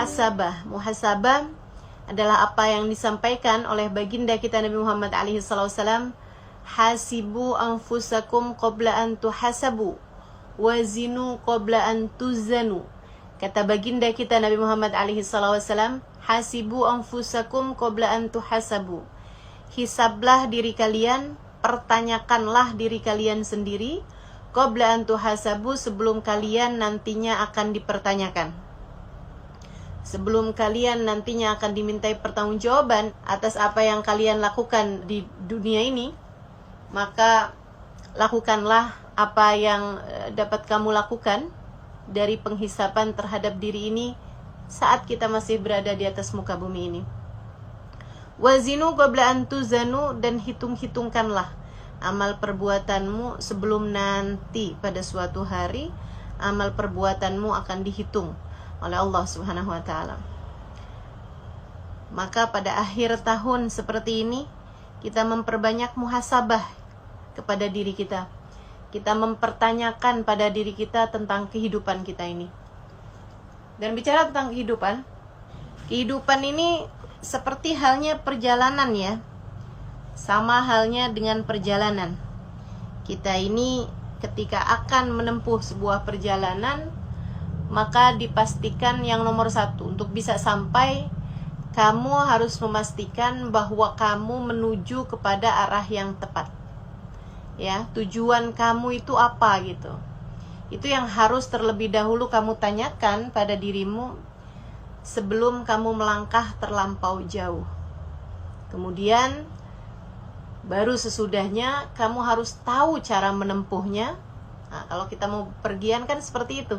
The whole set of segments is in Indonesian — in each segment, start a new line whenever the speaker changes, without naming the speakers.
muhasabah. Muhasabah adalah apa yang disampaikan oleh baginda kita Nabi Muhammad SAW. Hasibu anfusakum qabla an tuhasabu, wazinu qabla an tuzanu. Kata baginda kita Nabi Muhammad SAW, hasibu anfusakum qabla an tuhasabu. Hisablah diri kalian, pertanyakanlah diri kalian sendiri, qabla an tuhasabu, sebelum kalian nantinya akan dipertanyakan. Sebelum kalian nantinya akan dimintai pertanggungjawaban atas apa yang kalian lakukan di dunia ini, maka lakukanlah apa yang dapat kamu lakukan dari penghisapan terhadap diri ini saat kita masih berada di atas muka bumi ini. Wazinu qabla an tuzanu, dan hitung-hitungkanlah amal perbuatanmu sebelum nanti pada suatu hari amal perbuatanmu akan dihitung oleh Allah Subhanahu wa taala. Maka pada akhir tahun seperti ini kita memperbanyak muhasabah kepada diri kita. Kita mempertanyakan pada diri kita tentang kehidupan kita ini. Dan bicara tentang kehidupan ini seperti halnya perjalanan ya. Sama halnya dengan perjalanan. Kita ini ketika akan menempuh sebuah perjalanan, maka dipastikan yang nomor satu, untuk bisa sampai, kamu harus memastikan bahwa kamu menuju kepada arah yang tepat. Ya, tujuan kamu itu apa gitu. Itu yang harus terlebih dahulu kamu tanyakan pada dirimu sebelum kamu melangkah terlampau jauh. Kemudian baru sesudahnya kamu harus tahu cara menempuhnya. Nah, kalau kita mau pergian kan seperti itu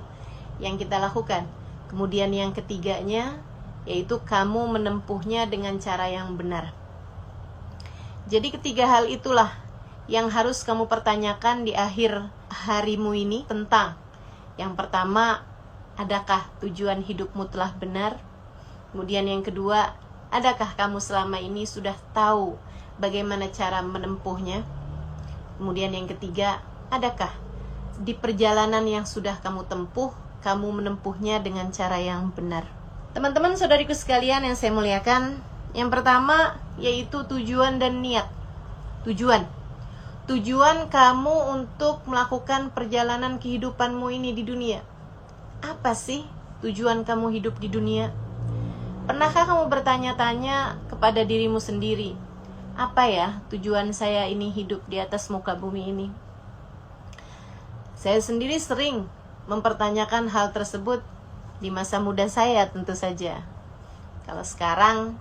yang kita lakukan. Kemudian yang ketiganya yaitu kamu menempuhnya dengan cara yang benar. Jadi ketiga hal itulah yang harus kamu pertanyakan di akhir harimu ini tentang. Yang pertama, adakah tujuan hidupmu telah benar? Kemudian yang kedua, adakah kamu selama ini sudah tahu bagaimana cara menempuhnya? Kemudian yang ketiga, adakah di perjalanan yang sudah kamu tempuh, kamu menempuhnya dengan cara yang benar? Teman-teman saudariku sekalian yang saya muliakan, yang pertama yaitu tujuan dan niat. Tujuan kamu untuk melakukan perjalanan kehidupanmu ini di dunia. Apa sih tujuan kamu hidup di dunia? Pernahkah kamu bertanya-tanya kepada dirimu sendiri, apa ya tujuan saya ini hidup di atas muka bumi ini? Saya sendiri sering mempertanyakan hal tersebut di masa muda saya tentu saja. Kalau sekarang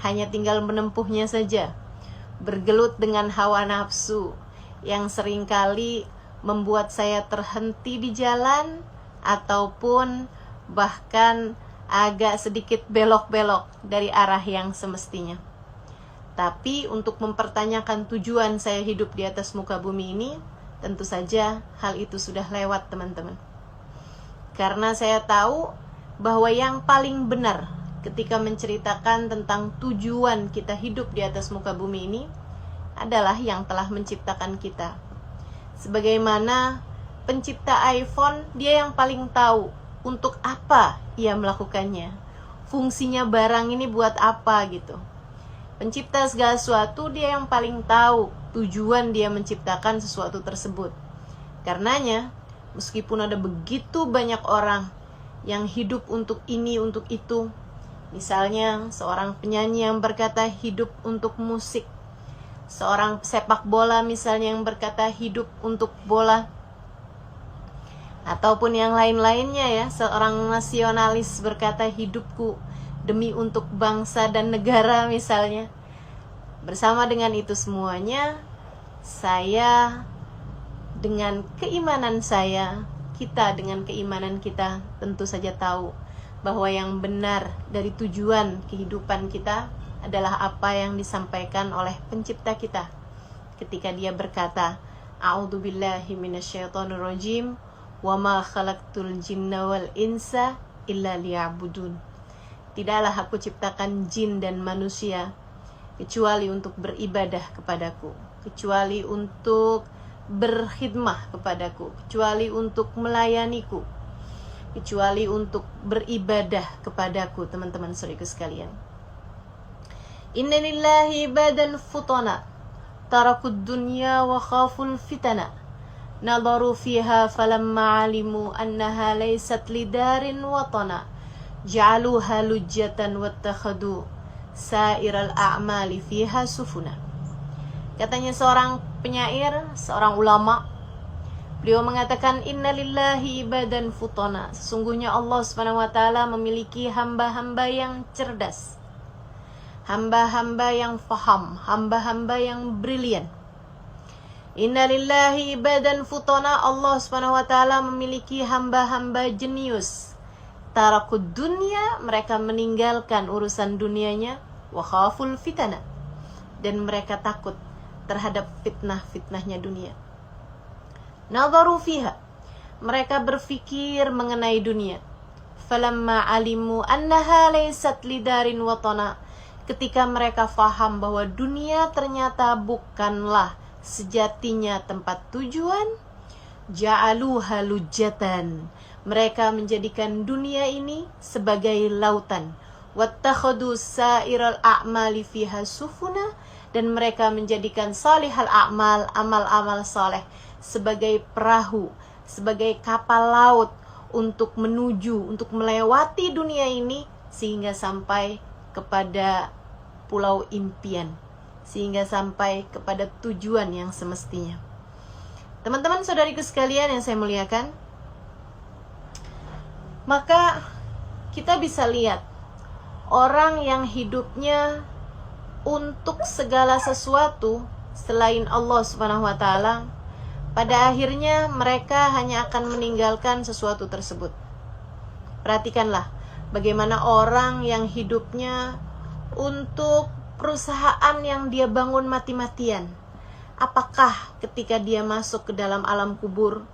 hanya tinggal menempuhnya saja, bergelut dengan hawa nafsu yang seringkali membuat saya terhenti di jalan ataupun bahkan agak sedikit belok-belok dari arah yang semestinya. Tapi untuk mempertanyakan tujuan saya hidup di atas muka bumi ini, tentu saja hal itu sudah lewat teman-teman. Karena saya tahu bahwa yang paling benar ketika menceritakan tentang tujuan kita hidup di atas muka bumi ini adalah yang telah menciptakan kita. Sebagaimana pencipta iPhone, dia yang paling tahu untuk apa ia melakukannya. Fungsinya barang ini buat apa gitu. Pencipta segala sesuatu, dia yang paling tahu tujuan dia menciptakan sesuatu tersebut. Karenanya, meskipun ada begitu banyak orang yang hidup untuk ini, untuk itu. Misalnya, seorang penyanyi yang berkata hidup untuk musik. Seorang sepak bola misalnya yang berkata hidup untuk bola. Ataupun yang lain-lainnya ya, seorang nasionalis berkata hidupku demi untuk bangsa dan negara misalnya. Bersama dengan itu semuanya, saya dengan keimanan saya, kita dengan keimanan kita tentu saja tahu bahwa yang benar dari tujuan kehidupan kita adalah apa yang disampaikan oleh pencipta kita ketika dia berkata, a'udzubillahi minasyaitonirrajim, wa ma khalaqtul jinna wal insa illa liya'budun. Tidaklah aku ciptakan jin dan manusia kecuali untuk beribadah kepadaku, kecuali untuk berkhidmah kepadaku, kecuali untuk melayaniku. kecuali untuk beribadah kepadaku, teman-teman saudaraku sekalian. Inna lillahi ibadan futana tarakud dunya wa khaful fitana nadaru fiha falamma alimu annaha laysat lidarin watana ja'aluha lujjatan wattakhadu sa'iral a'mali fiha sufuna. Katanya seorang penyair, seorang ulama, beliau mengatakan, inna lillahi ibadan futana, sesungguhnya Allah Subhanahu wa taala memiliki hamba-hamba yang cerdas, hamba-hamba yang faham, hamba-hamba yang brilian. Inna lillahi ibadan futana, Allah Subhanahu wa taala memiliki hamba-hamba jenius. Tarakud dunya, mereka meninggalkan urusan dunianya, wa khaful fitana, dan mereka takut terhadap fitnah-fitnahnya dunia. Nadharu fiha, mereka berfikir mengenai dunia. Falamma alimu annaha laysat lidarin watana, ketika mereka faham bahwa dunia ternyata bukanlah sejatinya tempat tujuan, ja'aluha lujjatan, mereka menjadikan dunia ini sebagai lautan. Wattakhadu sa'iral a'mali fiha sufuna, dan mereka menjadikan salihal a'mal, amal-amal saleh, sebagai perahu, sebagai kapal laut untuk menuju, untuk melewati dunia ini sehingga sampai kepada pulau impian, sehingga sampai kepada tujuan yang semestinya. Teman-teman saudariku sekalian yang saya muliakan, maka kita bisa lihat orang yang hidupnya untuk segala sesuatu selain Allah Subhanahu wa taala, pada akhirnya mereka hanya akan meninggalkan sesuatu tersebut. Perhatikanlah bagaimana orang yang hidupnya untuk perusahaan yang dia bangun mati-matian, apakah ketika dia masuk ke dalam alam kubur,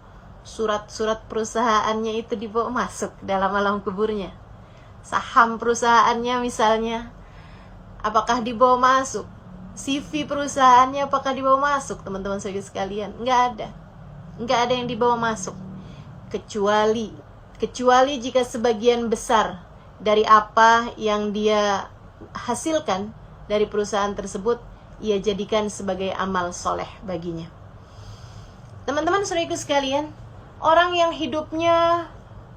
surat-surat perusahaannya itu dibawa masuk dalam alam kuburnya? Saham perusahaannya misalnya, apakah dibawa masuk? CV perusahaannya apakah dibawa masuk, teman-teman saudara sekalian? Enggak ada yang dibawa masuk, kecuali jika sebagian besar dari apa yang dia hasilkan dari perusahaan tersebut ia jadikan sebagai amal soleh baginya. Teman-teman saudara sekalian, orang yang hidupnya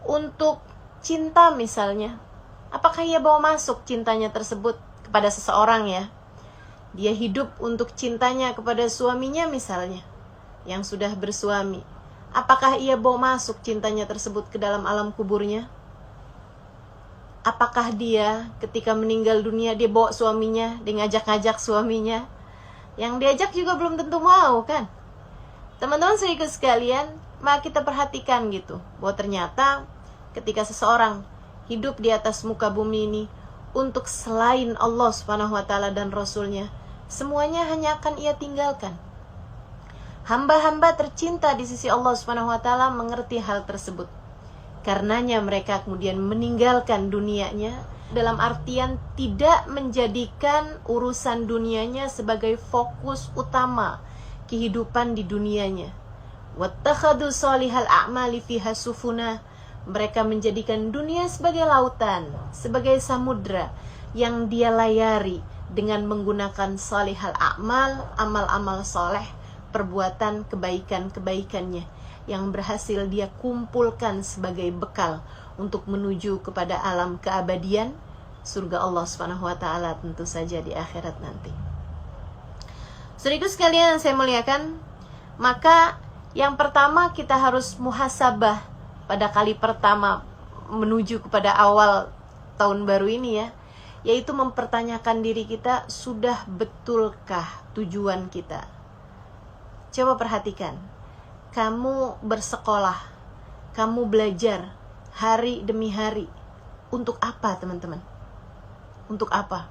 untuk cinta misalnya, apakah ia bawa masuk cintanya tersebut kepada seseorang ya? Dia hidup untuk cintanya kepada suaminya misalnya, yang sudah bersuami. Apakah ia bawa masuk cintanya tersebut ke dalam alam kuburnya? Apakah dia ketika meninggal dunia dia bawa suaminya, dia ngajak-ngajak suaminya? Yang diajak juga belum tentu mau kan? Teman-teman saudara sekalian, maka kita perhatikan gitu, bahwa ternyata ketika seseorang hidup di atas muka bumi ini untuk selain Allah Subhanahu wa taala dan Rasulnya, semuanya hanya akan ia tinggalkan. Hamba-hamba tercinta di sisi Allah Subhanahu wa taala mengerti hal tersebut. Karenanya mereka kemudian meninggalkan dunianya, dalam artian tidak menjadikan urusan dunianya sebagai fokus utama kehidupan di dunianya. Wattakhadu salihal a'mali fiha sufuna, mereka menjadikan dunia sebagai lautan, sebagai samudra yang dia layari dengan menggunakan salihal a'mal, amal-amal soleh, perbuatan kebaikan-kebaikannya yang berhasil dia kumpulkan sebagai bekal untuk menuju kepada alam keabadian, surga Allah Subhanahu wa taala tentu saja di akhirat nanti. Saudaraku sekalian yang saya muliakan, maka yang pertama kita harus muhasabah pada kali pertama menuju kepada awal tahun baru ini ya, yaitu mempertanyakan diri kita, sudah betulkah tujuan kita? Coba perhatikan, kamu bersekolah, kamu belajar hari demi hari, untuk apa teman-teman? Untuk apa?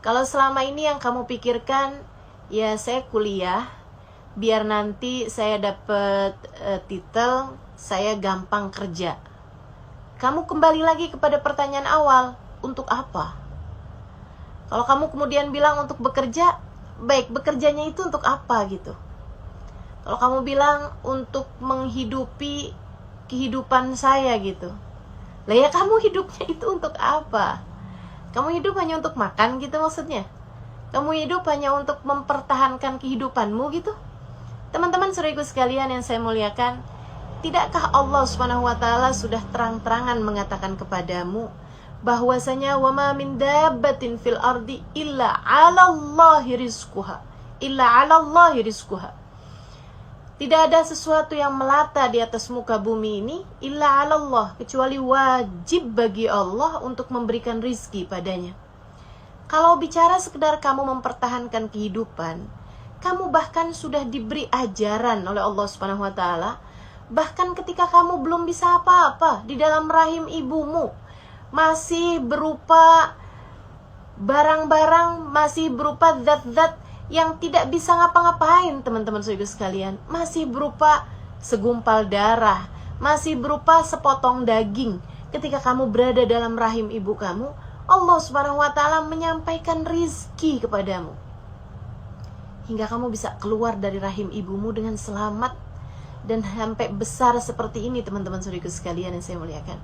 Kalau selama ini yang kamu pikirkan, ya saya kuliah, biar nanti saya dapat titel, saya gampang kerja. Kamu kembali lagi kepada pertanyaan awal, untuk apa? Kalau kamu kemudian bilang untuk bekerja, baik, bekerjanya itu untuk apa gitu? Kalau kamu bilang untuk menghidupi kehidupan saya gitu, Lah ya kamu hidupnya itu untuk apa? Kamu hidup hanya untuk makan gitu maksudnya? Kamu hidup hanya untuk mempertahankan kehidupanmu gitu? Teman-teman saudaraku sekalian yang saya muliakan, tidakkah Allah Subhanahu wa taala sudah terang-terangan mengatakan kepadamu bahwasanya wa ma min dabbatin fil ardi illa 'alallahi rizquha. Illa 'alallahi rizquha. Tidak ada sesuatu yang melata di atas muka bumi ini illa 'alallah, kecuali wajib bagi Allah untuk memberikan rizki padanya. Kalau bicara sekedar kamu mempertahankan kehidupan, kamu bahkan sudah diberi ajaran oleh Allah Subhanahu wa taala, bahkan ketika kamu belum bisa apa-apa di dalam rahim ibumu, masih berupa barang-barang, masih berupa zat-zat yang tidak bisa ngapa-ngapain, teman-teman saudara sekalian, masih berupa segumpal darah, masih berupa sepotong daging. Ketika kamu berada dalam rahim ibu kamu, Allah Subhanahu wa taala menyampaikan rizki kepadamu hingga kamu bisa keluar dari rahim ibumu dengan selamat dan sampai besar seperti ini, teman-teman saudara sekalian yang saya muliakan.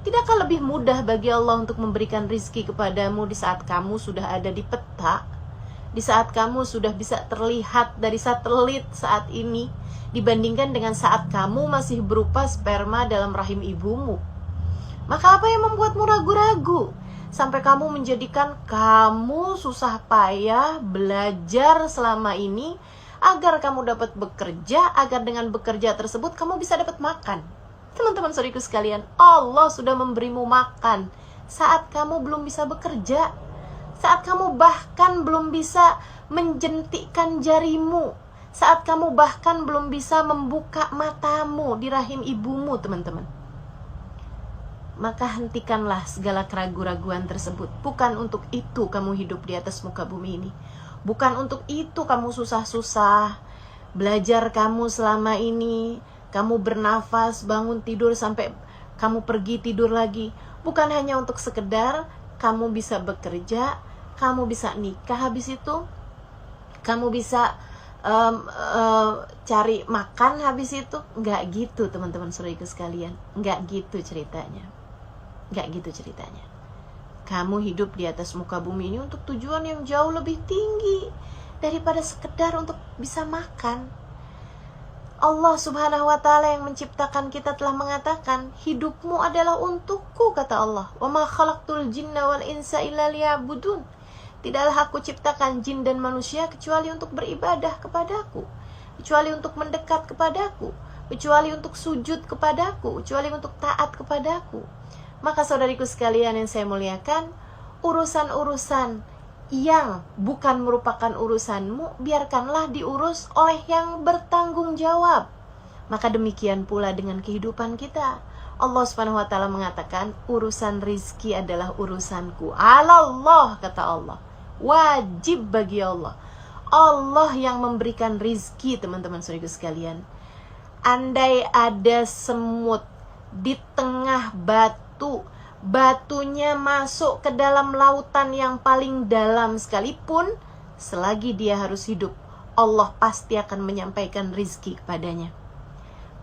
Tidakkah lebih mudah bagi Allah untuk memberikan rizki kepadamu di saat kamu sudah ada di peta, di saat kamu sudah bisa terlihat dari satelit saat ini, dibandingkan dengan saat kamu masih berupa sperma dalam rahim ibumu? Maka apa yang membuatmu ragu-ragu sampai kamu menjadikan kamu susah payah belajar selama ini agar kamu dapat bekerja, agar dengan bekerja tersebut kamu bisa dapat makan? Teman-teman saudaraku sekalian, Allah sudah memberimu makan saat kamu belum bisa bekerja, saat kamu bahkan belum bisa menjentikkan jarimu, saat kamu bahkan belum bisa membuka matamu di rahim ibumu, teman-teman. Maka hentikanlah segala keraguan-raguan tersebut. Bukan untuk itu kamu hidup di atas muka bumi ini. Bukan untuk itu kamu susah-susah belajar kamu selama ini. Kamu bernafas, bangun tidur sampai kamu pergi tidur lagi. Bukan hanya untuk sekedar kamu bisa bekerja, kamu bisa nikah habis itu, kamu bisa cari makan habis itu. Enggak gitu, teman-teman saudaraku sekalian. Enggak gitu ceritanya. Enggak gitu ceritanya. Kamu hidup di atas muka bumi ini untuk tujuan yang jauh lebih tinggi daripada sekedar untuk bisa makan. Allah Subhanahu wa taala yang menciptakan kita telah mengatakan, hidupmu adalah untukku, kata Allah. Wa ma khalaqtul jinna wal insa illa liya'budun. Tidaklah aku ciptakan jin dan manusia kecuali untuk beribadah kepadaku, kecuali untuk mendekat kepadaku, kecuali untuk sujud kepadaku, kecuali untuk taat kepadaku. Maka saudariku sekalian yang saya muliakan, urusan-urusan yang bukan merupakan urusanmu, biarkanlah diurus oleh yang bertanggung jawab. Maka demikian pula dengan kehidupan kita. Allah Subhanahu wa taala mengatakan, urusan rizki adalah urusanku. Allah, kata Allah. Wajib bagi Allah. Allah yang memberikan rizki, teman-teman saudaraku sekalian. Andai ada semut di tengah batunya masuk ke dalam lautan yang paling dalam sekalipun, selagi dia harus hidup, Allah pasti akan menyampaikan rizki kepadanya.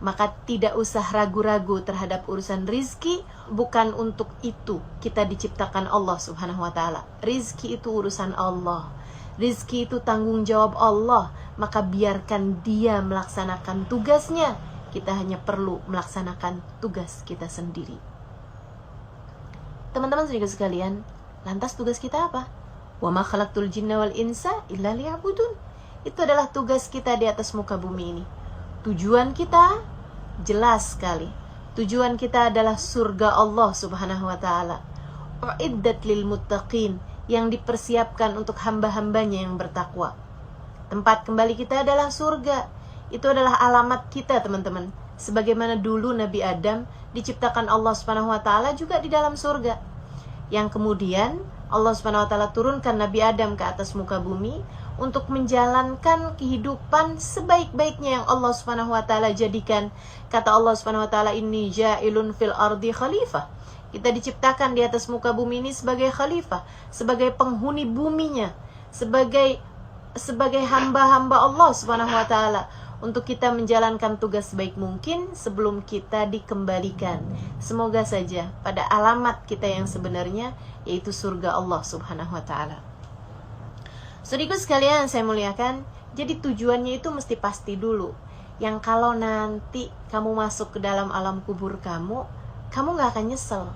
Maka tidak usah ragu-ragu terhadap urusan rizki. Bukan untuk itu kita diciptakan Allah Subhanahu wa ta'ala. Rizki itu urusan Allah, rizki itu tanggung jawab Allah. Maka biarkan dia melaksanakan tugasnya. Kita hanya perlu melaksanakan tugas kita sendiri. Teman-teman saudara sekalian, lantas tugas kita apa? Wa ma khalaqtul jinna wal insa illa liya'budun. Itu adalah tugas kita di atas muka bumi ini. Tujuan kita jelas sekali. Tujuan kita adalah surga Allah Subhanahu wa taala. Uiddat lil muttaqin, yang dipersiapkan untuk hamba-hambanya yang bertakwa. Tempat kembali kita adalah surga. Itu adalah alamat kita, teman-teman. Sebagaimana dulu Nabi Adam diciptakan Allah Subhanahu wa taala juga di dalam surga. Yang kemudian Allah Subhanahu wa taala turunkan Nabi Adam ke atas muka bumi untuk menjalankan kehidupan sebaik-baiknya yang Allah Subhanahu wa taala jadikan. Kata Allah Subhanahu wa taala, inni ja'ilun fil ardi khalifah. Kita diciptakan di atas muka bumi ini sebagai khalifah, sebagai penghuni buminya, sebagai hamba-hamba Allah Subhanahu wa taala. untuk kita menjalankan tugas sebaik mungkin sebelum kita dikembalikan. Semoga saja pada alamat kita yang sebenarnya, yaitu surga Allah Subhanahu wa ta'ala. Saudaraku sekalian saya muliakan, jadi tujuannya itu mesti pasti dulu. Yang kalau nanti kamu masuk ke dalam alam kubur kamu gak akan nyesel.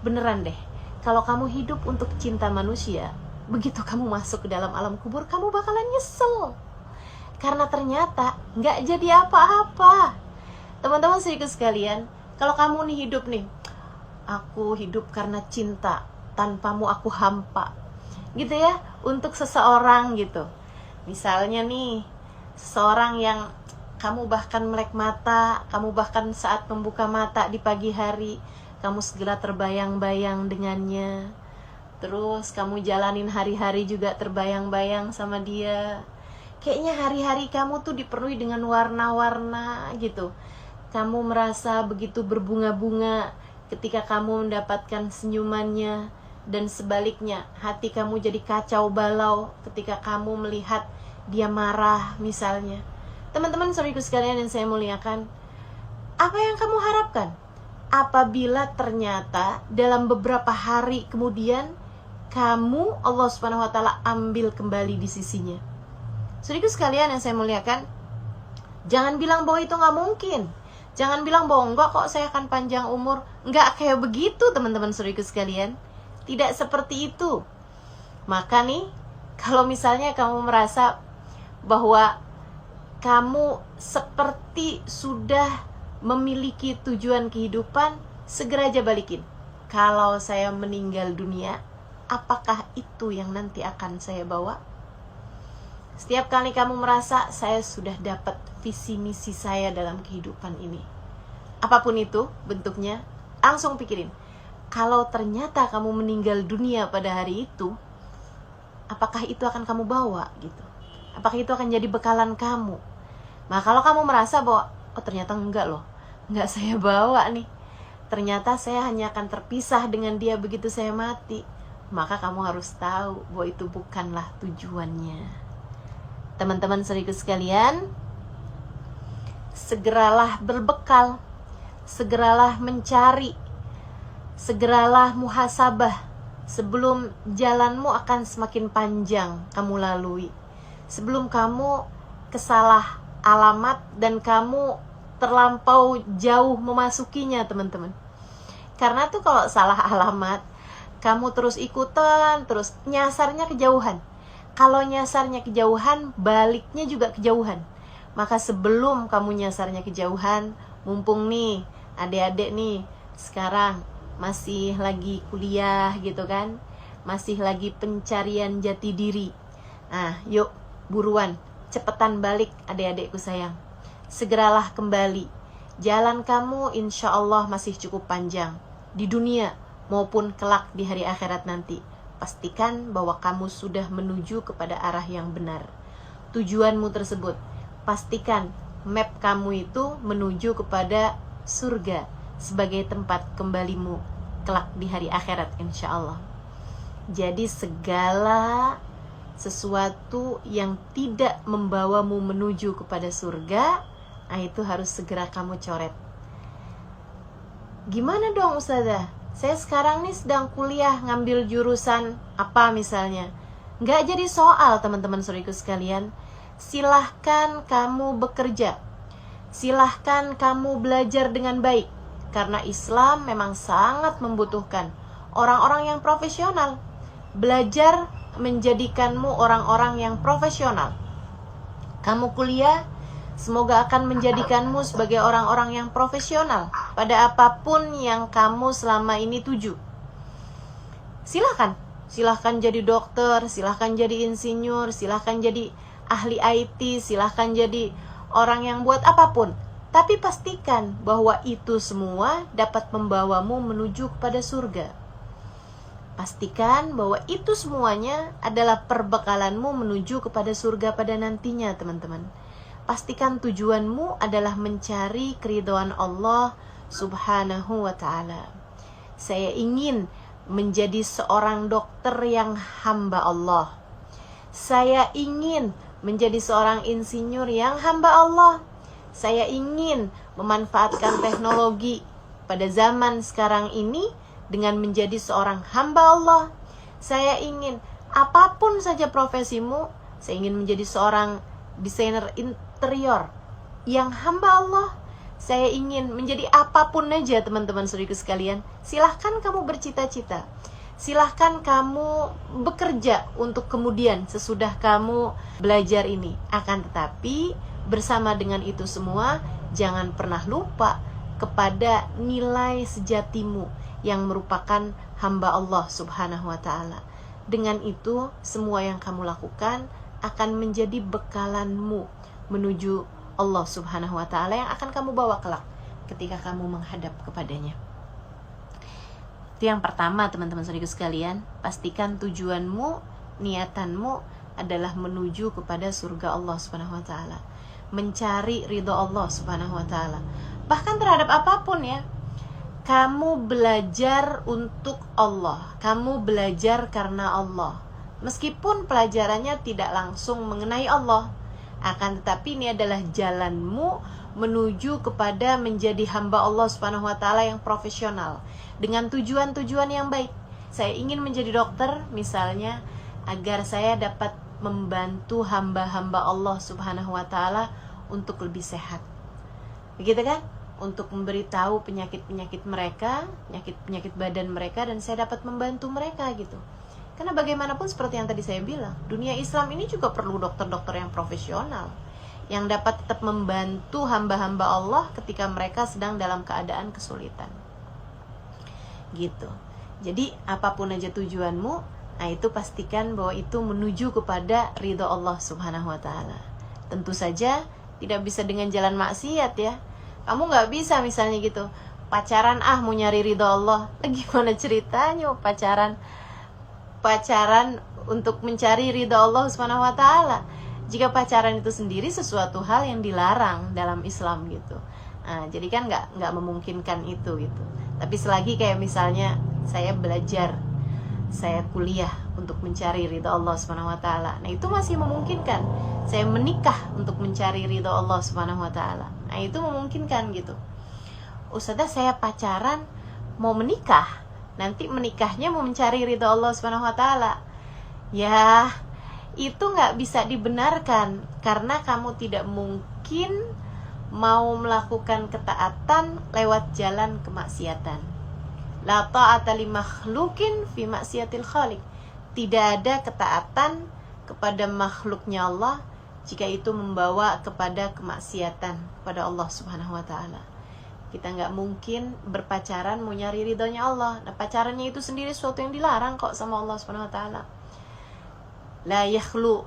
Beneran deh, kalau kamu hidup untuk cinta manusia, begitu kamu masuk ke dalam alam kubur, kamu bakalan nyesel. Karena ternyata gak jadi apa-apa. Teman-teman saudaraku sekalian, kalau kamu nih hidup nih, aku hidup karena cinta, tanpamu aku hampa, gitu ya, untuk seseorang gitu. Misalnya nih, seseorang yang kamu bahkan melek mata, kamu bahkan saat membuka mata di pagi hari, kamu segera terbayang-bayang dengannya. Terus kamu jalanin hari-hari juga terbayang-bayang sama dia. Kayaknya hari-hari kamu tuh dipenuhi dengan warna-warna gitu. Kamu merasa begitu berbunga-bunga ketika kamu mendapatkan senyumannya. Dan sebaliknya, hati kamu jadi kacau balau ketika kamu melihat dia marah misalnya. Teman-teman saudaraku sekalian yang saya muliakan, apa yang kamu harapkan apabila ternyata dalam beberapa hari kemudian kamu Allah Subhanahu wa ta'ala ambil kembali di sisinya? Saudaraku sekalian yang saya muliakan, jangan bilang bahwa itu gak mungkin. Jangan bilang bahwa enggak kok, saya akan panjang umur. Enggak kayak begitu teman-teman saudaraku sekalian. Tidak seperti itu. Maka nih, kalau misalnya kamu merasa bahwa kamu seperti sudah memiliki tujuan kehidupan, segera aja balikin. Kalau saya meninggal dunia, apakah itu yang nanti akan saya bawa? Setiap kali kamu merasa saya sudah dapat visi misi saya dalam kehidupan ini, apapun itu bentuknya, langsung pikirin, kalau ternyata kamu meninggal dunia pada hari itu, apakah itu akan kamu bawa gitu? Apakah itu akan jadi bekalan kamu? Nah, kalau kamu merasa bahwa oh ternyata enggak loh, enggak saya bawa nih, ternyata saya hanya akan terpisah dengan dia begitu saya mati, maka kamu harus tahu bahwa itu bukanlah tujuannya. Teman-teman saudaraku sekalian, segeralah berbekal, segeralah mencari, segeralah muhasabah sebelum jalanmu akan semakin panjang kamu lalui. Sebelum kamu kesalah alamat dan kamu terlampau jauh memasukinya, teman-teman. Karena tuh kalau salah alamat, kamu terus ikutan, terus nyasarnya kejauhan. Kalau nyasarnya kejauhan, baliknya juga kejauhan. Maka sebelum kamu nyasarnya kejauhan, mumpung nih adik-adik nih sekarang masih lagi kuliah gitu kan, masih lagi pencarian jati diri. Nah, yuk buruan, cepetan balik adik-adikku sayang. Segeralah kembali. Jalan kamu insya Allah masih cukup panjang di dunia maupun kelak di hari akhirat nanti. Pastikan bahwa kamu sudah menuju kepada arah yang benar. Tujuanmu tersebut, pastikan map kamu itu menuju kepada surga sebagai tempat kembalimu kelak di hari akhirat insya Allah. Jadi segala sesuatu yang tidak membawamu menuju kepada surga, itu harus segera kamu coret. Gimana dong Ustazah? Saya sekarang nih sedang kuliah ngambil jurusan apa misalnya. Nggak jadi soal teman-teman saudaraku sekalian. Silahkan kamu bekerja, silahkan kamu belajar dengan baik. Karena Islam memang sangat membutuhkan orang-orang yang profesional. Belajar menjadikanmu orang-orang yang profesional. Kamu kuliah, semoga akan menjadikanmu sebagai orang-orang yang profesional pada apapun yang kamu selama ini tuju. Silahkan jadi dokter, silahkan jadi insinyur, silahkan jadi ahli IT, silahkan jadi orang yang buat apapun. Tapi pastikan bahwa itu semua dapat membawamu menuju kepada surga. Pastikan bahwa itu semuanya adalah perbekalanmu menuju kepada surga pada nantinya, teman-teman. Pastikan tujuanmu adalah mencari keridhaan Allah Subhanahu wa ta'ala. Saya ingin menjadi seorang dokter yang hamba Allah. Saya ingin menjadi seorang insinyur yang hamba Allah. Saya ingin memanfaatkan teknologi pada zaman sekarang ini dengan menjadi seorang hamba Allah. Saya ingin apapun saja profesimu, saya ingin menjadi seorang desainer interior yang hamba Allah. Saya ingin menjadi apapun aja teman-teman saudaraku sekalian. Silahkan kamu bercita-cita. Silahkan kamu bekerja untuk kemudian sesudah kamu belajar ini. Akan tetapi bersama dengan itu semua, jangan pernah lupa kepada nilai sejatimu yang merupakan hamba Allah Subhanahu wa ta'ala. Dengan itu, semua yang kamu lakukan akan menjadi bekalanmu menuju Allah Subhanahu wa ta'ala yang akan kamu bawa kelak ketika kamu menghadap kepadanya. Itu yang pertama teman-teman saudaraku sekalian. Pastikan tujuanmu, niatanmu adalah menuju kepada surga Allah Subhanahu wa ta'ala, mencari ridho Allah Subhanahu wa ta'ala. Bahkan terhadap apapun ya, kamu belajar untuk Allah, kamu belajar karena Allah. Meskipun pelajarannya tidak langsung mengenai Allah, akan tetapi ini adalah jalanmu menuju kepada menjadi hamba Allah Subhanahu wa ta'ala yang profesional dengan tujuan-tujuan yang baik. Saya ingin menjadi dokter misalnya agar saya dapat membantu hamba-hamba Allah Subhanahu wa ta'ala untuk lebih sehat. Begitu kan? Untuk memberitahu penyakit-penyakit mereka, penyakit-penyakit badan mereka, dan saya dapat membantu mereka gitu. Karena bagaimanapun seperti yang tadi saya bilang, dunia Islam ini juga perlu dokter-dokter yang profesional, yang dapat tetap membantu hamba-hamba Allah ketika mereka sedang dalam keadaan kesulitan. Gitu. Jadi apapun aja tujuanmu, nah itu pastikan bahwa itu menuju kepada ridho Allah Subhanahu wa ta'ala. Tentu saja tidak bisa dengan jalan maksiat ya. Kamu gak bisa misalnya gitu, pacaran mau nyari ridho Allah. Gimana ceritanya pacaran untuk mencari ridha Allah Subhanahu wa ta'ala, jika pacaran itu sendiri sesuatu hal yang dilarang dalam Islam gitu. Nah, jadi kan nggak memungkinkan itu gitu. Tapi selagi kayak misalnya saya belajar, saya kuliah untuk mencari ridha Allah Subhanahu wa ta'ala, nah itu masih memungkinkan. Saya menikah untuk mencari ridha Allah Subhanahu wa ta'ala, nah itu memungkinkan gitu. Ustazah, saya pacaran mau menikah, nanti menikahnya mau mencari ridha Allah Subhanahu wa ta'ala. Ya, itu nggak bisa dibenarkan karena kamu tidak mungkin mau melakukan ketaatan lewat jalan kemaksiatan. La ta'ata li makhlukin fi maksiatil khaliq. Tidak ada ketaatan kepada makhluknya Allah jika itu membawa kepada kemaksiatan kepada Allah Subhanahu wa ta'ala. Kita nggak mungkin berpacaran mau nyari ridhonya Allah. Nah, pacarannya itu sendiri sesuatu yang dilarang kok sama Allah Subhanahu wa ta'ala. La yakhlu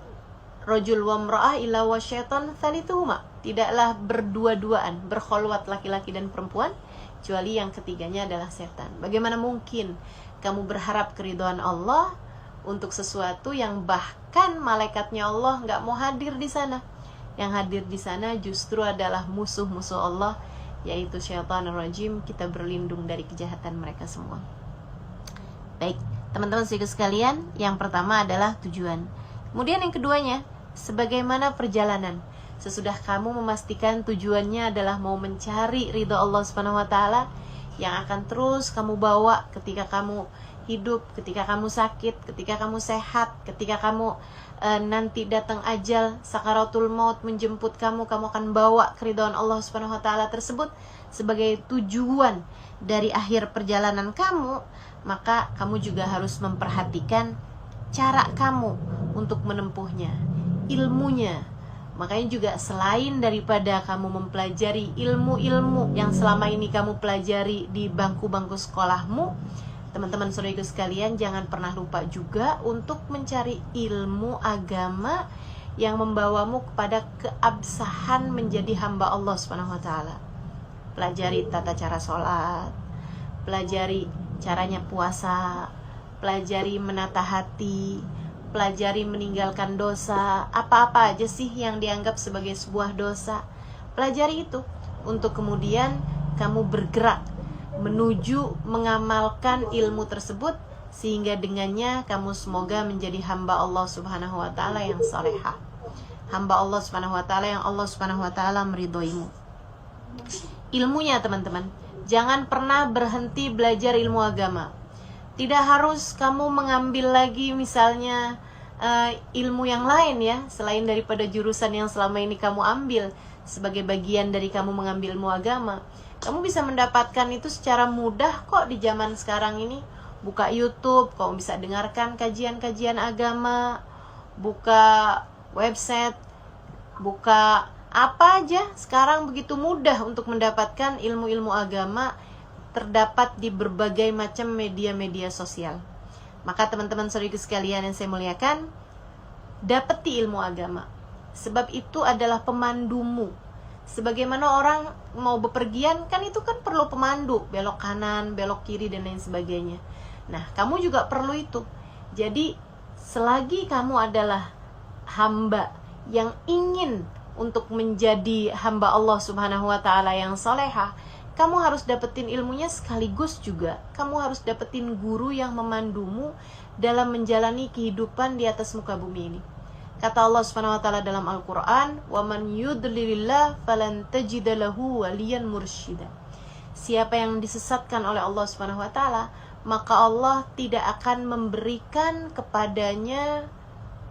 rajul wa imra'ah illa wa syaitan tsalituhuma. Tidaklah berdua-duaan, berkholwat laki-laki dan perempuan kecuali yang ketiganya adalah setan. Bagaimana mungkin kamu berharap keridhaan Allah untuk sesuatu yang bahkan malaikatnya Allah nggak mau hadir di sana? Yang hadir di sana justru adalah musuh-musuh Allah, yaitu syaitanir rajim. Kita berlindung dari kejahatan mereka semua. Baik, teman-teman sekalian, yang pertama adalah tujuan. Kemudian yang keduanya, sebagaimana perjalanan. Sesudah kamu memastikan tujuannya adalah mau mencari ridha Allah Subhanahu wa ta'ala, yang akan terus kamu bawa ketika kamu hidup, ketika kamu sakit, ketika kamu sehat, ketika kamu nanti datang ajal, sakaratul maut menjemput kamu akan bawa keridhaan Allah Subhanahu wa ta'ala tersebut sebagai tujuan dari akhir perjalanan kamu. Maka kamu juga harus memperhatikan cara kamu untuk menempuhnya, ilmunya. Makanya juga selain daripada kamu mempelajari ilmu-ilmu yang selama ini kamu pelajari di bangku-bangku sekolahmu, teman-teman saudaraku sekalian, jangan pernah lupa juga untuk mencari ilmu agama yang membawamu kepada keabsahan menjadi hamba Allah Subhanahu wa ta'ala. Pelajari tata cara sholat, pelajari caranya puasa, pelajari menata hati, pelajari meninggalkan dosa, apa-apa aja sih yang dianggap sebagai sebuah dosa. Pelajari itu untuk kemudian kamu bergerak menuju mengamalkan ilmu tersebut, sehingga dengannya kamu semoga menjadi hamba Allah Subhanahu wa ta'ala yang salehah. hamba Allah Subhanahu wa taala yang Allah Subhanahu wa taala meridhoimu. Ilmunya teman-teman, jangan pernah berhenti belajar ilmu agama. Tidak harus kamu mengambil lagi misalnya ilmu yang lain ya, selain daripada jurusan yang selama ini kamu ambil sebagai bagian dari kamu mengambil ilmu agama. Kamu bisa mendapatkan itu secara mudah kok di zaman sekarang ini. Buka YouTube, kamu bisa dengarkan kajian-kajian agama, buka website, buka apa aja. Sekarang begitu mudah untuk mendapatkan ilmu-ilmu agama, terdapat di berbagai macam media-media sosial. Maka teman-teman saudaraku sekalian yang saya muliakan, dapati ilmu agama. Sebab itu adalah pemandumu. Sebagaimana orang mau bepergian, kan itu kan perlu pemandu, belok kanan, belok kiri, dan lain sebagainya. Nah, kamu juga perlu itu. Jadi, selagi kamu adalah hamba yang ingin untuk menjadi hamba Allah Subhanahu wa ta'ala yang salehah, kamu harus dapetin ilmunya, sekaligus juga kamu harus dapetin guru yang memandumu dalam menjalani kehidupan di atas muka bumi ini. Kata Allah Subhanahu wa taala dalam Al-Qur'an, "Wa man yudlilillah falan tajida lahu waliyan mursyida." Siapa yang disesatkan oleh Allah Subhanahu wa taala, maka Allah tidak akan memberikan kepadanya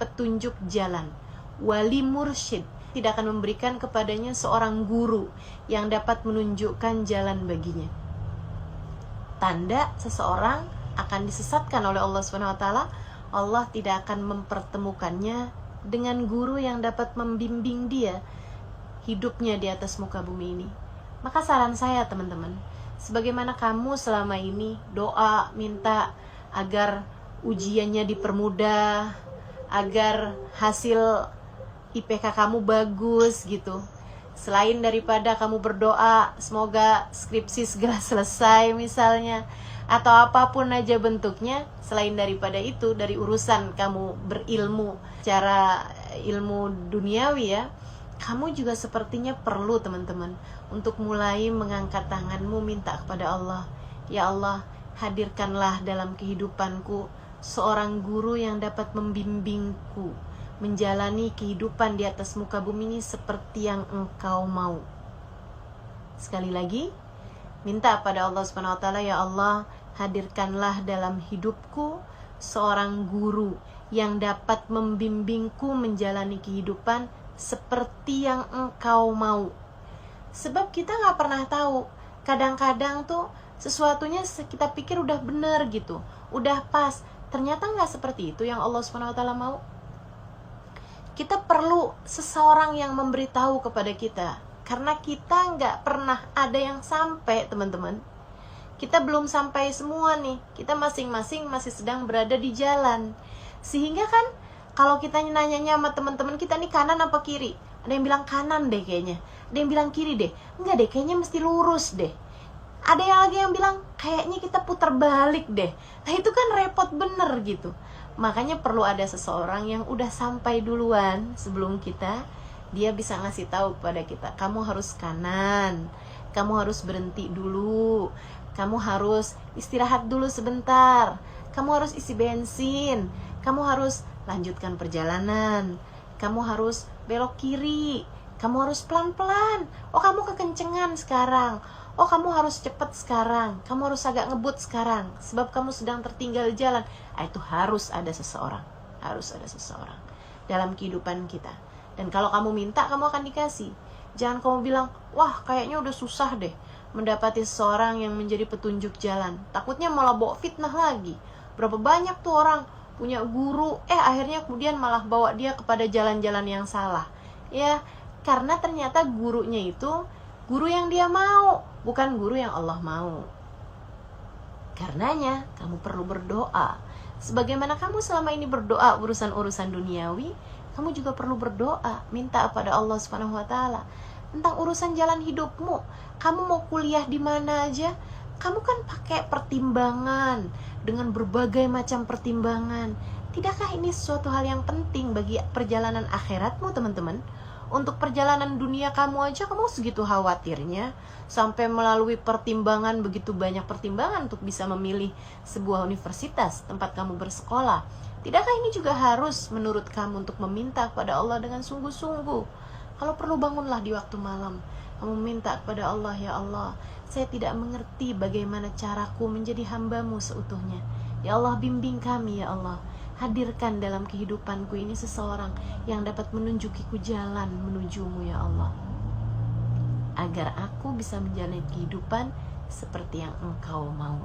petunjuk jalan. Wali mursyid, tidak akan memberikan kepadanya seorang guru yang dapat menunjukkan jalan baginya. Tanda seseorang akan disesatkan oleh Allah Subhanahu wa taala, Allah tidak akan mempertemukannya dengan guru yang dapat membimbing dia hidupnya di atas muka bumi ini. Maka saran saya teman-teman, sebagaimana kamu selama ini doa minta agar ujiannya dipermudah, agar hasil IPK kamu bagus gitu. Selain daripada kamu berdoa semoga skripsi segera selesai misalnya, atau apapun aja bentuknya, selain daripada itu, dari urusan kamu berilmu secara ilmu duniawi ya, kamu juga sepertinya perlu teman-teman untuk mulai mengangkat tanganmu minta kepada Allah, ya Allah, hadirkanlah dalam kehidupanku seorang guru yang dapat membimbingku menjalani kehidupan di atas muka bumi ini seperti yang Engkau mau. Sekali lagi, minta pada Allah Subhanahu wa taala, ya Allah, hadirkanlah dalam hidupku seorang guru yang dapat membimbingku menjalani kehidupan seperti yang Engkau mau. Sebab kita gak pernah tahu, kadang-kadang tuh sesuatunya kita pikir udah benar gitu, udah pas, ternyata gak seperti itu yang Allah Subhanahu wa taala mau. Kita perlu seseorang yang memberitahu kepada kita, karena kita nggak pernah ada yang sampai teman-teman. Kita belum sampai semua nih, kita masing-masing masih sedang berada di jalan. Sehingga kan kalau kita nanyanya sama teman-teman kita nih kanan apa kiri, ada yang bilang kanan deh kayaknya, ada yang bilang kiri deh, enggak deh kayaknya mesti lurus deh, ada yang lagi yang bilang kayaknya kita putar balik deh. Nah itu kan repot bener gitu. Makanya perlu ada seseorang yang udah sampai duluan sebelum kita, dia bisa ngasih tahu kepada kita, kamu harus kanan, kamu harus berhenti dulu, kamu harus istirahat dulu sebentar, kamu harus isi bensin, kamu harus lanjutkan perjalanan, kamu harus belok kiri, kamu harus pelan-pelan, oh kamu kekencengan sekarang, oh kamu harus cepat sekarang, kamu harus agak ngebut sekarang, sebab kamu sedang tertinggal jalan. Itu harus ada seseorang, dalam kehidupan kita. Dan kalau kamu minta, kamu akan dikasih. Jangan kamu bilang, wah kayaknya udah susah deh mendapati seseorang yang menjadi petunjuk jalan, takutnya malah bawa fitnah lagi. Berapa banyak tuh orang punya guru, akhirnya kemudian malah bawa dia kepada jalan-jalan yang salah. Ya, karena ternyata gurunya itu guru yang dia mau, bukan guru yang Allah mau. Karenanya kamu perlu berdoa. Sebagaimana kamu selama ini berdoa urusan-urusan duniawi, kamu juga perlu berdoa, minta kepada Allah Subhanahu wa taala tentang urusan jalan hidupmu. Kamu mau kuliah di mana aja, kamu kan pakai pertimbangan dengan berbagai macam pertimbangan. Tidakkah ini suatu hal yang penting bagi perjalanan akhiratmu, teman-teman? Untuk perjalanan dunia kamu aja kamu segitu khawatirnya, sampai melalui pertimbangan, begitu banyak pertimbangan untuk bisa memilih sebuah universitas tempat kamu bersekolah. Tidakkah ini juga harus menurut kamu untuk meminta kepada Allah dengan sungguh-sungguh? Kalau perlu bangunlah di waktu malam, kamu minta kepada Allah, ya Allah, saya tidak mengerti bagaimana caraku menjadi hamba-Mu seutuhnya. Ya Allah, bimbing kami, ya Allah. Hadirkan dalam kehidupanku ini seseorang yang dapat menunjukiku jalan menuju-Mu, ya Allah, agar aku bisa menjalani kehidupan seperti yang Engkau mau.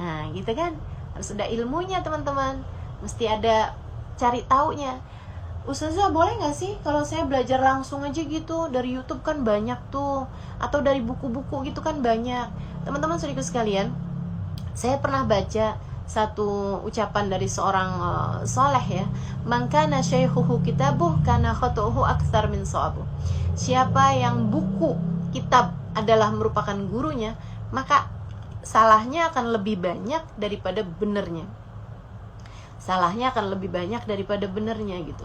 Nah, gitu kan? Harus ada ilmunya, teman-teman. Mesti ada cari taunya. Ustazah, boleh gak sih kalau saya belajar langsung aja gitu? Dari YouTube kan banyak tuh, atau dari buku-buku gitu kan banyak. Teman-teman saudaraku sekalian, saya pernah baca satu ucapan dari seorang soleh, ya. Man kana syaikhuhu kitabuh kana khatu'uhu aktsar min shawabuh. Siapa yang buku kitab adalah merupakan gurunya, maka salahnya akan lebih banyak daripada benernya. Salahnya akan lebih banyak daripada benernya gitu.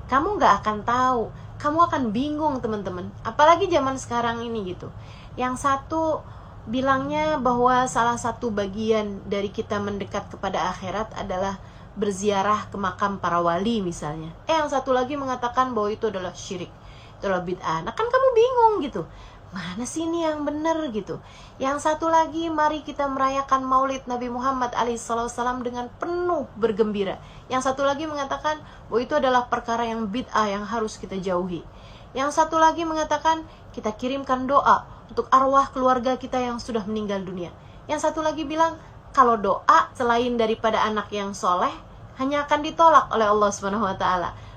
Kamu gak akan tahu, kamu akan bingung, teman-teman. Apalagi zaman sekarang ini gitu. Yang satu bilangnya bahwa salah satu bagian dari kita mendekat kepada akhirat adalah berziarah ke makam para wali misalnya. Yang satu lagi mengatakan bahwa itu adalah syirik, itu adalah bid'ah. Nah kan kamu bingung gitu, mana sih ini yang benar gitu. Yang satu lagi, mari kita merayakan maulid Nabi Muhammad alaihissalam dengan penuh bergembira. Yang satu lagi mengatakan bahwa itu adalah perkara yang bid'ah yang harus kita jauhi. Yang satu lagi mengatakan kita kirimkan doa untuk arwah keluarga kita yang sudah meninggal dunia. Yang satu lagi bilang kalau doa selain daripada anak yang soleh hanya akan ditolak oleh Allah SWT.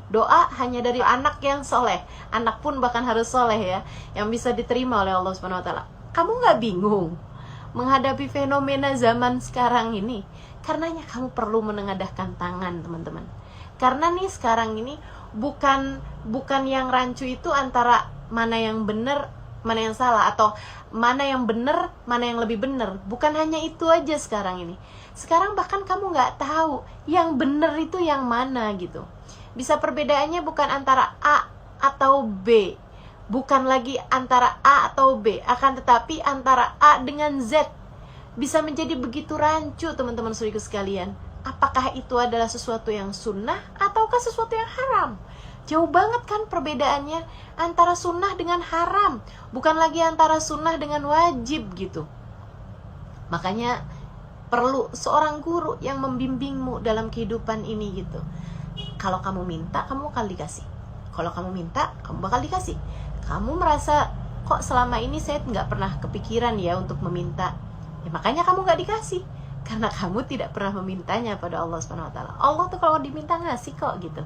Doa hanya dari anak yang soleh. Anak pun bahkan harus soleh, ya, yang bisa diterima oleh Allah SWT. Kamu gak bingung menghadapi fenomena zaman sekarang ini? Karenanya kamu perlu menengadahkan tangan, teman-teman. Karena nih sekarang ini bukan yang rancu itu antara mana yang benar, mana yang salah, atau mana yang benar, mana yang lebih benar. Bukan hanya itu aja sekarang ini. Sekarang bahkan kamu gak tahu yang benar itu yang mana gitu. Bisa perbedaannya bukan antara A atau B, bukan lagi antara A atau B, akan tetapi antara A dengan Z. Bisa menjadi begitu rancu, teman-teman saudaraku sekalian. Apakah itu adalah sesuatu yang sunnah ataukah sesuatu yang haram? Jauh banget kan perbedaannya antara sunnah dengan haram, bukan lagi antara sunnah dengan wajib gitu. Makanya perlu seorang guru yang membimbingmu dalam kehidupan ini gitu. Kalau kamu minta, kamu bakal dikasih. Kalau kamu minta, kamu bakal dikasih. Kamu merasa, kok selama ini saya nggak pernah kepikiran ya untuk meminta. Ya makanya kamu nggak dikasih. Karena kamu tidak pernah memintanya pada Allah SWT. Allah tuh kalau diminta ngasih kok gitu.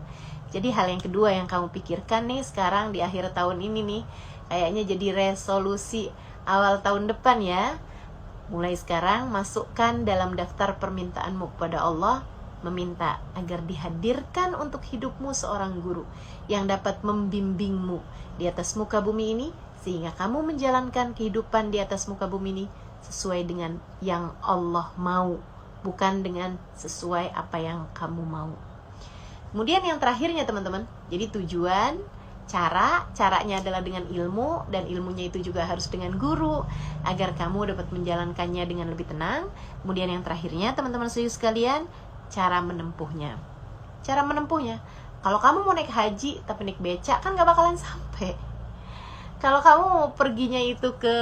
Jadi hal yang kedua yang kamu pikirkan nih sekarang di akhir tahun ini nih, kayaknya jadi resolusi awal tahun depan ya. Mulai sekarang masukkan dalam daftar permintaanmu kepada Allah, meminta agar dihadirkan untuk hidupmu seorang guru yang dapat membimbingmu di atas muka bumi ini, sehingga kamu menjalankan kehidupan di atas muka bumi ini sesuai dengan yang Allah mau, bukan dengan sesuai apa yang kamu mau. Kemudian yang terakhirnya teman-teman, jadi tujuan, caranya adalah dengan ilmu, dan ilmunya itu juga harus dengan guru agar kamu dapat menjalankannya dengan lebih tenang. Kemudian yang terakhirnya teman-teman sekalian, cara menempuhnya. Cara menempuhnya, kalau kamu mau naik haji tapi naik becak kan gak bakalan sampai. Kalau kamu mau perginya itu ke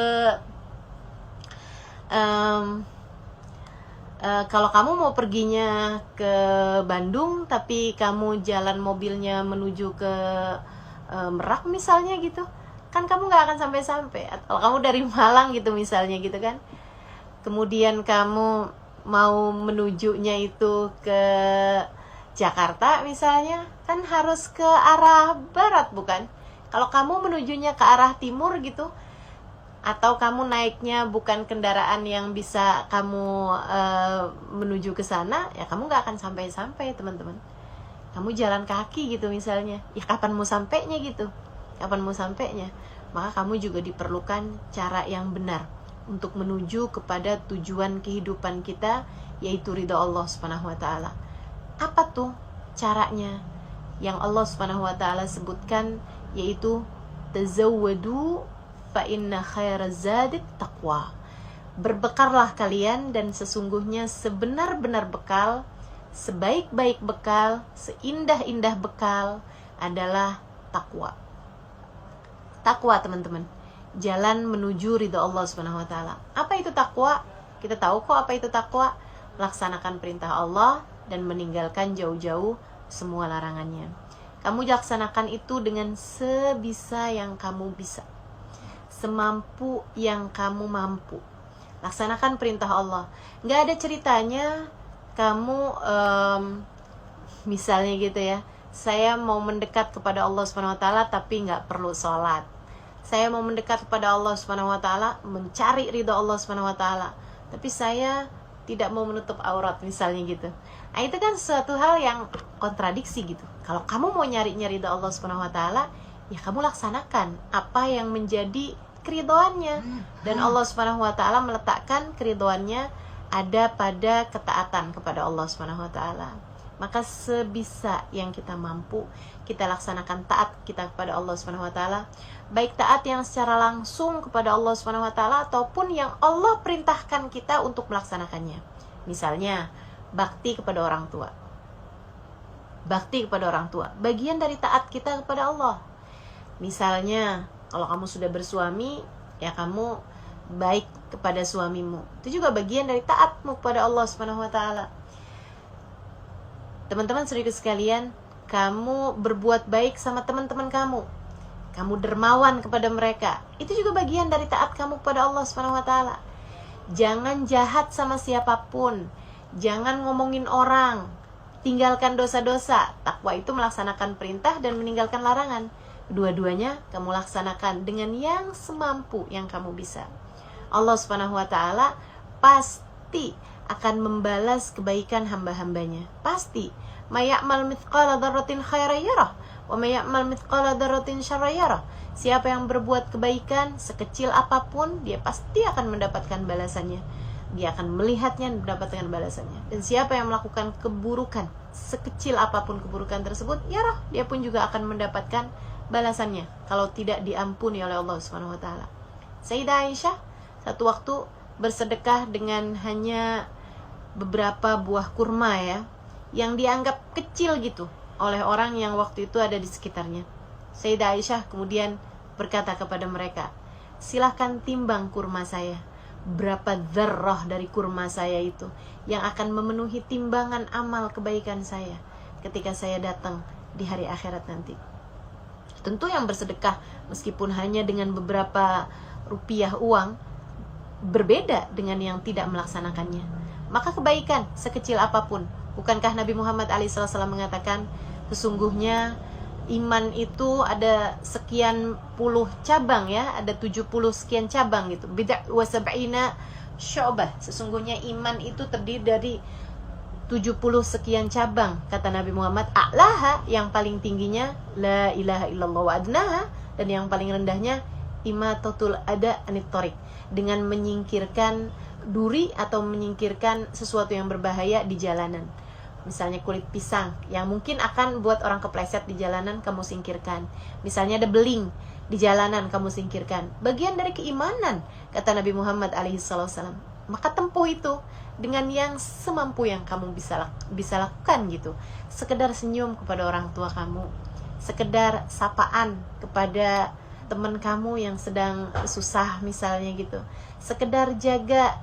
kalau kamu mau perginya ke Bandung tapi kamu jalan mobilnya menuju ke Merak misalnya gitu, kan kamu gak akan sampai-sampai. Atau kamu dari Malang gitu misalnya gitu kan, kemudian kamu mau menujunya itu ke Jakarta misalnya, kan harus ke arah barat bukan? Kalau kamu menujunya ke arah timur gitu, atau kamu naiknya bukan kendaraan yang bisa kamu menuju ke sana, ya kamu gak akan sampai-sampai teman-teman. Kamu jalan kaki gitu misalnya, ya kapan mau sampainya gitu? Kapan mau sampainya? Maka kamu juga diperlukan cara yang benar untuk menuju kepada tujuan kehidupan kita, yaitu ridha Allah Subhanahu wa taala. Apa tuh caranya? Yang Allah Subhanahu wa taala sebutkan, yaitu tazawwadu fa inna khairaz zadi taqwa. Berbekallah kalian, dan sesungguhnya sebenar-benar bekal, sebaik-baik bekal, seindah-indah bekal adalah takwa. Takwa, teman-teman, jalan menuju ridha Allah Subhanahu wa taala. Apa itu takwa? Kita tahu kok apa itu takwa. Laksanakan perintah Allah dan meninggalkan jauh-jauh semua larangannya. Kamu laksanakan itu dengan sebisa yang kamu bisa, semampu yang kamu mampu. Laksanakan perintah Allah. Nggak ada ceritanya kamu misalnya gitu ya, saya mau mendekat kepada Allah Subhanahu wa taala tapi nggak perlu sholat. Saya mau mendekat kepada Allah Subhanahu wa taala, mencari ridha Allah Subhanahu wa taala, tapi saya tidak mau menutup aurat misalnya gitu. Nah, itu kan suatu hal yang kontradiksi gitu. Kalau kamu mau nyari ridha Allah Subhanahu wa taala, ya kamu laksanakan apa yang menjadi keridhoannya. Dan Allah Subhanahu wa taala meletakkan keridhoannya ada pada ketaatan kepada Allah Subhanahu wa taala. Maka sebisa yang kita mampu, kita laksanakan taat kita kepada Allah Subhanahu wa taala, baik taat yang secara langsung kepada Allah Subhanahu wa taala ataupun yang Allah perintahkan kita untuk melaksanakannya. Misalnya, bakti kepada orang tua. Bakti kepada orang tua, bagian dari taat kita kepada Allah. Misalnya, kalau kamu sudah bersuami, ya kamu baik kepada suamimu. Itu juga bagian dari taatmu kepada Allah Subhanahu wa taala. Teman-teman saudara sekalian, kamu berbuat baik sama teman-teman kamu. Kamu dermawan kepada mereka. Itu juga bagian dari taat kamu kepada Allah Subhanahu wa taala. Jangan jahat sama siapapun. Jangan ngomongin orang. Tinggalkan dosa-dosa. Takwa itu melaksanakan perintah dan meninggalkan larangan. Dua-duanya kamu laksanakan dengan yang semampu yang kamu bisa. Allah Subhanahu wa taala pasti akan membalas kebaikan hamba-hambanya. Pasti. May ya'mal mithqala dzarratin khairan yarah wa may ya'mal mithqala dzarratin syarran yarah. Siapa yang berbuat kebaikan sekecil apapun, dia pasti akan mendapatkan balasannya. Dia akan melihatnya dan mendapatkan balasannya. Dan siapa yang melakukan keburukan sekecil apapun keburukan tersebut, yarah, dia pun juga akan mendapatkan balasannya kalau tidak diampuni oleh Allah Subhanahu wa taala. Sayyidah Aisyah satu waktu bersedekah dengan hanya beberapa buah kurma ya, yang dianggap kecil gitu oleh orang yang waktu itu ada di sekitarnya. Sayyidah Aisyah kemudian berkata kepada mereka, silahkan timbang kurma saya. Berapa dzarrah dari kurma saya itu yang akan memenuhi timbangan amal kebaikan saya ketika saya datang di hari akhirat nanti. Tentu yang bersedekah meskipun hanya dengan beberapa rupiah uang berbeda dengan yang tidak melaksanakannya. Maka kebaikan sekecil apapun, bukankah Nabi Muhammad SAW mengatakan sesungguhnya iman itu ada sekian puluh cabang ya, ada 70 sekian cabang gitu. Bid'ah wa sab'ina syu'bah. Sesungguhnya iman itu terdiri dari 70 sekian cabang, kata Nabi Muhammad. A'laha, yang paling tingginya la ilaha illallah wa adnaha, dan yang paling rendahnya imatatul ada anit thoriq, dengan menyingkirkan duri atau menyingkirkan sesuatu yang berbahaya di jalanan. Misalnya kulit pisang yang mungkin akan buat orang kepleset di jalanan, kamu singkirkan. Misalnya ada beling di jalanan, kamu singkirkan. Bagian dari keimanan, kata Nabi Muhammad SAW. Maka tempuh itu dengan yang semampu yang kamu bisa lakukan gitu. Sekedar senyum kepada orang tua kamu, sekedar sapaan kepada teman kamu yang sedang susah misalnya gitu, sekedar jaga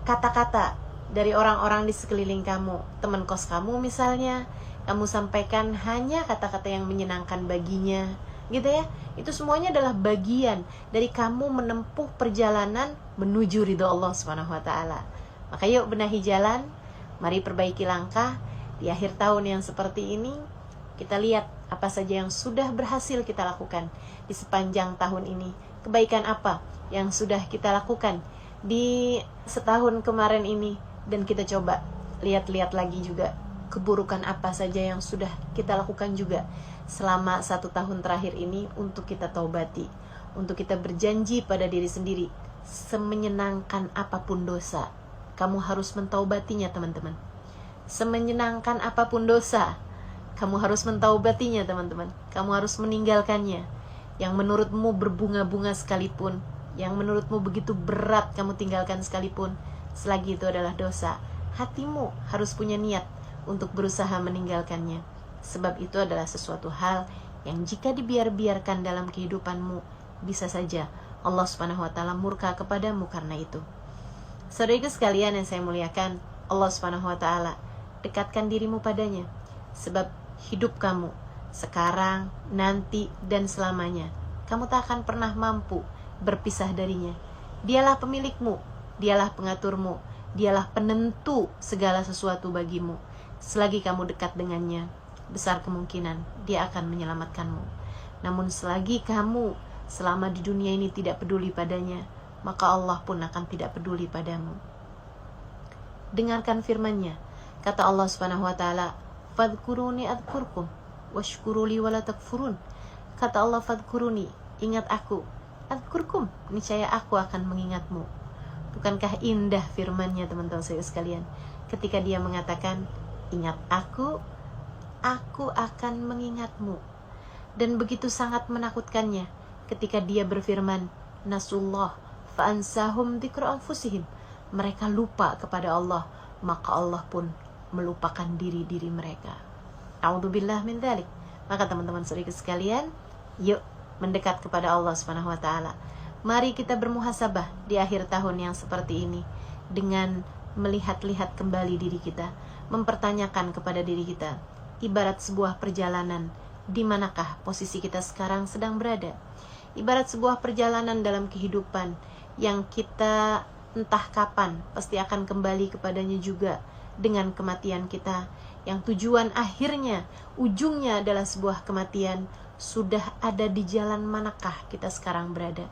kata-kata dari orang-orang di sekeliling kamu. Teman kos kamu misalnya, kamu sampaikan hanya kata-kata yang menyenangkan baginya gitu ya. Itu semuanya adalah bagian dari kamu menempuh perjalanan menuju ridha Allah Subhanahu wa taala. Maka yuk benahi jalan, mari perbaiki langkah. Di akhir tahun yang seperti ini, kita lihat apa saja yang sudah berhasil kita lakukan di sepanjang tahun ini. Kebaikan apa yang sudah kita lakukan di setahun kemarin ini. Dan kita coba lihat-lihat lagi juga keburukan apa saja yang sudah kita lakukan juga selama 1 tahun terakhir ini, untuk kita taubati, untuk kita berjanji pada diri sendiri, semenyenangkan apapun dosa, kamu harus mentaubatinya teman-teman. Semenyenangkan apapun dosa, kamu harus mentaubatinya teman-teman. Kamu harus meninggalkannya. Yang menurutmu berbunga-bunga sekalipun, yang menurutmu begitu berat kamu tinggalkan sekalipun, selagi itu adalah dosa, hatimu harus punya niat untuk berusaha meninggalkannya. Sebab itu adalah sesuatu hal yang jika dibiarkan dalam kehidupanmu, bisa saja Allah Subhanahu wa taala murka kepadamu karena itu. Saudaraku sekalian yang saya muliakan, Allah Subhanahu wa taala, dekatkan dirimu padanya, sebab hidup kamu sekarang, nanti, dan selamanya, kamu tak akan pernah mampu berpisah darinya. Dialah pemilikmu, dialah pengaturmu, dialah penentu segala sesuatu bagimu. Selagi kamu dekat dengannya, besar kemungkinan dia akan menyelamatkanmu. Namun selagi kamu selama di dunia ini tidak peduli padanya, maka Allah pun akan tidak peduli padamu. Dengarkan firman-Nya. Kata Allah Subhanahu wa taala, "Fadhkuruni adkurkum washkuruli wala takfurun." Kata Allah, "Fadhkuruni," ingat aku, "adkurkum," niscaya aku akan mengingatmu. Bukankah indah firman-Nya, teman-teman saya sekalian, ketika dia mengatakan, "Ingat aku akan mengingatmu." Dan begitu sangat menakutkannya ketika dia berfirman, "Nasullah fa'ansahum dzikra anfusihim." Mereka lupa kepada Allah, maka Allah pun melupakan diri-diri mereka. A'udzubillah min dzalik. Maka teman-teman saudara sekalian, yuk mendekat kepada Allah Subhanahu wa taala. Mari kita bermuhasabah di akhir tahun yang seperti ini dengan melihat-lihat kembali diri kita, mempertanyakan kepada diri kita, ibarat sebuah perjalanan, di manakah posisi kita sekarang sedang berada? Ibarat sebuah perjalanan dalam kehidupan yang kita entah kapan pasti akan kembali kepadanya juga dengan kematian kita, yang tujuan akhirnya, ujungnya adalah sebuah kematian. Sudah ada di jalan manakah kita sekarang berada?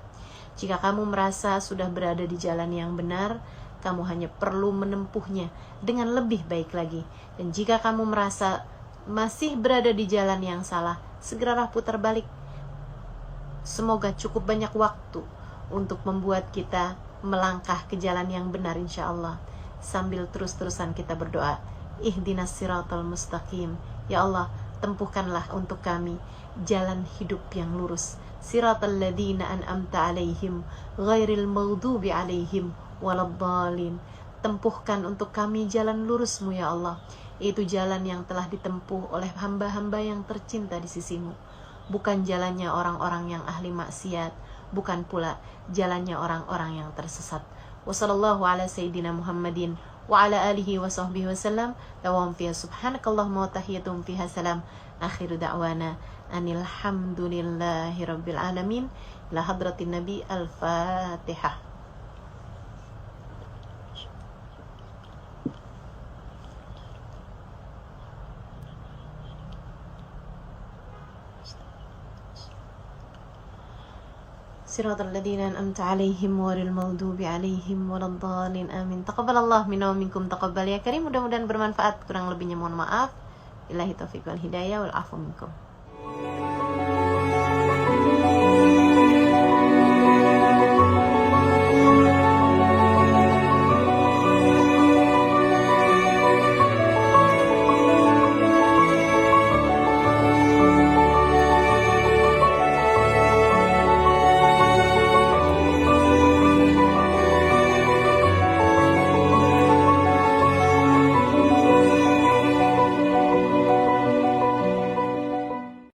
Jika kamu merasa sudah berada di jalan yang benar, kamu hanya perlu menempuhnya dengan lebih baik lagi. Dan jika kamu merasa masih berada di jalan yang salah, segeralah putar balik. Semoga cukup banyak waktu untuk membuat kita melangkah ke jalan yang benar, insya Allah. Sambil terus-terusan kita berdoa, ihdinas siratal mustaqim. Ya Allah, tempuhkanlah untuk kami jalan hidup yang lurus. Siratal ladzina an'amta alaihim ghairil maghdubi alaihim waladdallin. Tempuhkan untuk kami jalan lurus-Mu ya Allah, yaitu jalan yang telah ditempuh oleh hamba-hamba yang tercinta di sisi-Mu, bukan jalannya orang-orang yang ahli maksiat, bukan pula jalannya orang-orang yang tersesat. Wassallallahu ala sayyidina Muhammadin wa ala alihi wa sahbihi wasallam. Dawam fiha subhanakallahumma wa tahiyatum fiha salam. Akhiru da'wana anil hamdulillahi rabbil alamin. Ila hadratin nabi. Al-Fatihah. Siratal ladzina an'amta 'alaihim ghairil maghdubi 'alaihim waladdallin. Amin. Taqabbalallahu minna wa minkum taqabbal ya karim. Mudah-mudahan bermanfaat. Kurang lebihnya mohon maaf. Billahi taufiq wal hidayah wal afu minkum.